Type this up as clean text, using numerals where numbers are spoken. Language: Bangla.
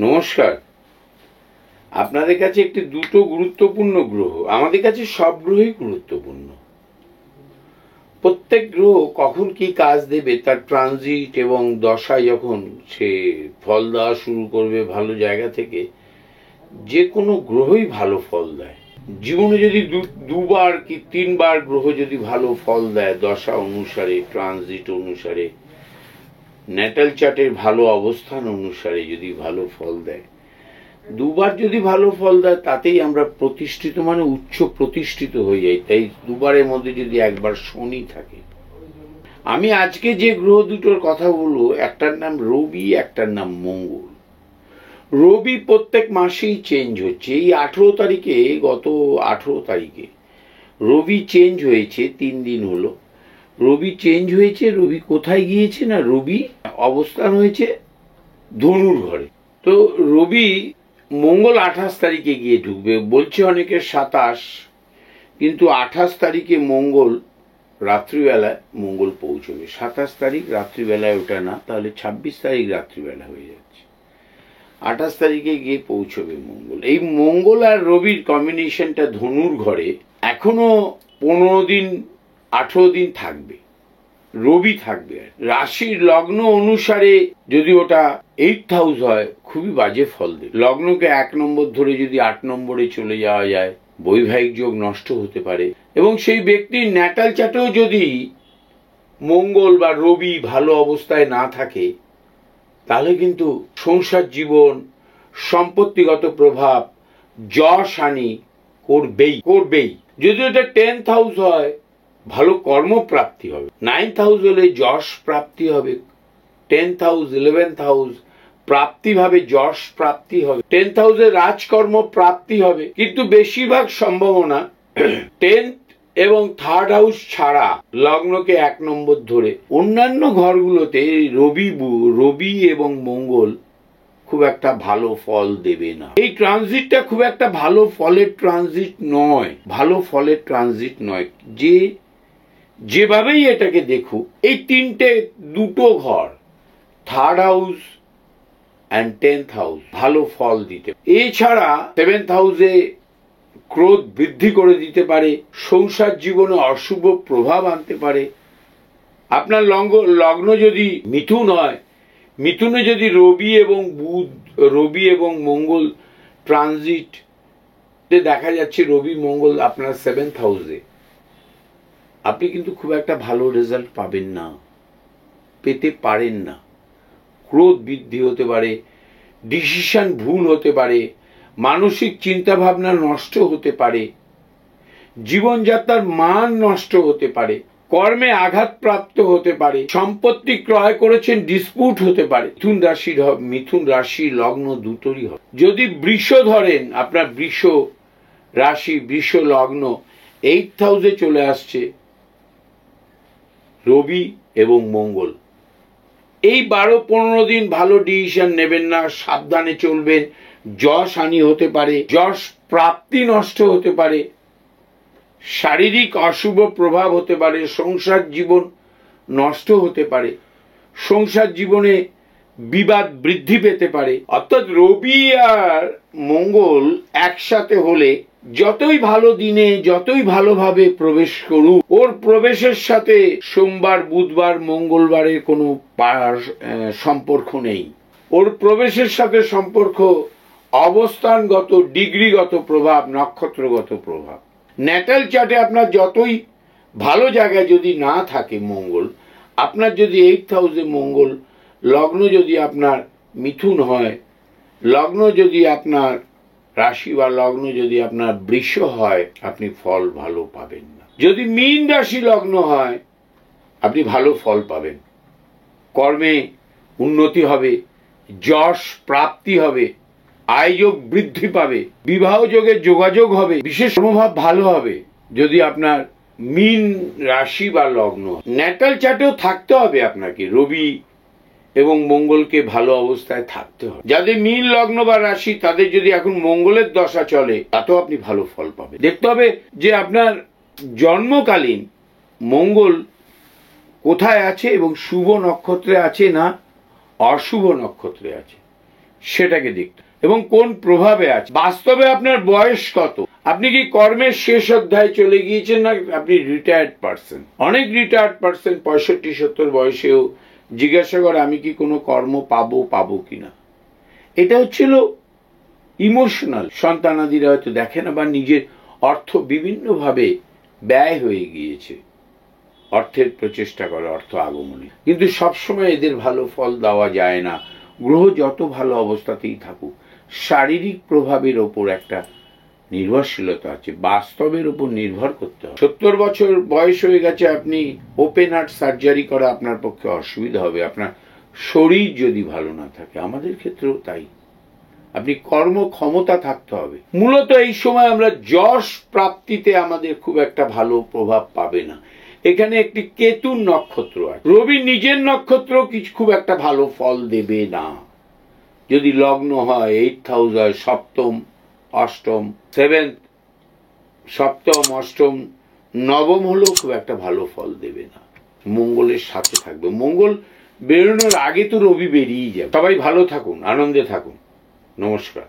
নমস্কার। আপনাদের কাছে একটি দুটো গুরুত্বপূর্ণ গ্রহ, আমাদের কাছে সব গ্রহই গুরুত্বপূর্ণ। প্রত্যেক গ্রহ কখন কি কাজ দেবে তার ট্রানজিট এবং দশায় যখন সে ফল দেওয়া শুরু করবে ভালো জায়গা থেকে, যে কোনো গ্রহই ভালো ফল দেয়। জীবনে যদি দুবার কি তিনবার গ্রহ যদি ভালো ফল দেয় দশা অনুসারে, ট্রানজিট অনুসারে, ন্যাটাল চার্টের ভালো অবস্থান অনুসারে যদি ভালো ফল দেয়, দুবার যদি ভালো ফল দেয় তাতেই আমরা প্রতিষ্ঠিত, মানে উচ্চ প্রতিষ্ঠিত হয়ে যাই। তাই দুবারের মধ্যে যদি একবার শনি থাকে। আমি আজকে যে গ্রহ দুটোর কথা বলবো, একটার নাম রবি, একটার নাম মঙ্গল। রবি প্রত্যেক মাসেই চেঞ্জ হচ্ছে। এই 18 তারিখে, গত 18 তারিখে রবি চেঞ্জ হয়েছে, 3 দিন হলো রবি চেঞ্জ হয়েছে। রবি কোথায় গিয়েছে না, রবি অবস্থান হয়েছে ধনুর ঘরে। তো রবি, মঙ্গল 28 তারিখে গিয়ে ঢুকবে, বলছে অনেকে 27, কিন্তু 28 তারিখে মঙ্গল রাত্রিবেলায় মঙ্গল পৌঁছবে। 27 তারিখ রাত্রিবেলায় ওটা না, তাহলে 26 তারিখ রাত্রিবেলা হয়ে যাচ্ছে। 28 তারিখে গিয়ে পৌঁছবে মঙ্গল। এই মঙ্গল আর রবির কম্বিনেশনটা ধনুর ঘরে এখনো 15 দিন 18 দিন থাকবে, রবি থাকবে। রাশির লগ্ন অনুসারে যদি ওটা 8th হাউস হয়, খুবই বাজে ফল দেবে। লগ্নকে 1 নম্বর ধরে যদি 8 নম্বরে চলে যাওয়া যায়, বৈবাহিক যোগ নষ্ট হতে পারে। এবং সেই ব্যক্তির ন্যাটাল চার্টেও যদি মঙ্গল বা রবি ভালো অবস্থায় না থাকে, তাহলে কিন্তু সংসার জীবন, সম্পত্তিগত প্রভাব, যশ হানি করবেই। যদি ওটা 10th হাউস হয়, ভালো কর্মপ্রাপ্তি হবে। 9th হাউস হলে যশ প্রাপ্তি হবে। 10th হাউস, 11th হাউস প্রাপ্তি ভাবে যশ প্রাপ্তি হবে। 10th হাউসে রাজকর্ম প্রাপ্তি হবে। কিন্তু বেশিরভাগ সম্ভাবনা 10th এবং 3rd হাউস ছাড়া লগ্নকে 1 নম্বর ধরে অন্যান্য ঘরগুলোতে রবি এবং মঙ্গল খুব একটা ভালো ফল দেবে না। এই ট্রানজিটটা খুব একটা ভালো ফলের ট্রানজিট নয়, যেভাবেই এটাকে দেখুক, এই দুটো ঘর 3rd house and 10th house ভালো ফল দিতে। এছাড়া 7th হাউসে ক্রোধ বৃদ্ধি করে দিতে পারে, সংসার জীবনে অশুভ প্রভাব আনতে পারে। আপনার লগ্ন যদি মিথুন হয়, মিথুনে যদি রবি এবং মঙ্গল ট্রানজিট দেখা যাচ্ছে, রবি মঙ্গল আপনার 7th হাউসে, আপনি কিন্তু খুব একটা ভালো রেজাল্ট পেতে পারেন না। ক্রোধ বৃদ্ধি হতে পারে, ডিসিশন ভুল হতে পারে, মানসিক চিন্তা ভাবনা নষ্ট হতে পারে, জীবনযাত্রার মান নষ্ট হতে পারে, কর্মে আঘাতপ্রাপ্ত হতে পারে, সম্পত্তি ক্রয় করেছেন ডিসপুট হতে পারে। মিথুন রাশি লগ্ন দুটোরই হবে। যদি বৃষ ধরেন, আপনার বৃষ রাশি, বৃষ লগ্ন 8th হাউসে চলে আসছে রবি এবং মঙ্গল। এই 12-15 দিন ভালো ডিসিশন নেবেন না, সাবধানে চলবেন। যশ হানি হতে পারে, যশ প্রাপ্তি নষ্ট হতে পারে, শারীরিক অশুভ প্রভাব হতে পারে, সংসার জীবন নষ্ট হতে পারে, সংসার জীবনে বিবাদ বৃদ্ধি পেতে পারে। অর্থাৎ রবি আর মঙ্গল একসাথে হলে যতই ভালো দিনে, যতই ভালোভাবে প্রবেশ করুক, ওর প্রবেশের সাথে সোমবার, বুধবার, মঙ্গলবারের কোনো সম্পর্ক নেই। ওর প্রবেশের সাথে সম্পর্ক অবস্থানগত, ডিগ্রিগত প্রভাব, নক্ষত্রগত প্রভাব। ন্যাটাল চার্টে আপনার যতই ভালো জায়গায় যদি না থাকে মঙ্গল, আপনার যদি 8th হাউসে মঙ্গল, লগ্ন যদি আপনার মিথুন হয়, লগ্ন যদি আপনার রাশি বা লগ্ন যদি আপনার বৃষ হয়, আপনি ফল ভালো পাবেন না। যদি মীন রাশি লগ্ন হয়, আপনি ভালো ফল পাবেন। কর্মে উন্নতি হবে, যশ প্রাপ্তি হবে, আয়যোগ বৃদ্ধি পাবে, বিবাহ যোগে যোগাযোগ হবে, বিশেষ মনোভাব ভালো হবে। যদি আপনার মীন রাশি বা লগ্ন, ন্যাটাল চার্টেও থাকতে হবে আপনাকে রবি এবং মঙ্গলকে ভালো অবস্থায় থাকতে হবে। যাদের মীন লগ্ন বা রাশি, তাদের যদি এখন মঙ্গলের দশা চলে, তাতেও আপনি ভালো ফল পাবেন। দেখতে হবে যে আপনার জন্মকালীন মঙ্গল কোথায় আছে এবং শুভ নক্ষত্রে আছে না অশুভ নক্ষত্রে আছে। সেটাকে দেখতে এবং কোন প্রভাবে আছে। বাস্তবে আপনার বয়স কত, আপনি কি কর্মের শেষ অধ্যায় চলে গিয়েছেন না আপনি রিটায়ার্ড পার্সন। অনেক রিটায়ার্ড পার্সন 65-70 বয়সেও জিজ্ঞাসা করে আমি কি কোনো কর্ম পাবো কিনা। এটা হচ্ছিল ইমোশনাল। সন্তানাদিরা হয়তো দেখে না বা নিজের অর্থ বিভিন্নভাবে ব্যয় হয়ে গিয়েছে, অর্থের প্রচেষ্টা করে, অর্থ আগমনে, কিন্তু সবসময় এদের ভালো ফল দেওয়া যায় না। গ্রহ যত ভালো অবস্থাতেই থাকুক, শারীরিক প্রভাবের ওপর একটা নির্ভরশীলতা আছে, বাস্তবের উপর নির্ভর করতে হবে। 70 বছর বয়স হয়ে গেছে, আপনি ওপেন হার্ট সার্জারি করা আপনার পক্ষে অসুবিধা হবে, আপনার শরীর যদি ভালো না থাকে। আমাদের ক্ষেত্রেও তাই, আপনি কর্মক্ষমতা থাকতে হবে। মূলত এই সময় আমরা যশ প্রাপ্তিতে আমাদের খুব একটা ভালো প্রভাব পাবে না। এখানে একটি কেতুর নক্ষত্র আছে, রবি নিজের নক্ষত্র কিছু খুব একটা ভালো ফল দেবে না। যদি লগ্ন হয় 8th হাউস হয়, সপ্তম অষ্টম, 7th, সপ্তম অষ্টম নবম হলেও খুব একটা ভালো ফল দেবে না। মঙ্গলের সাথে থাকবে, মঙ্গল বেরোনোর আগে তো রবি বেরিয়ে যাবে। সবাই ভালো থাকুন, আনন্দে থাকুন, নমস্কার।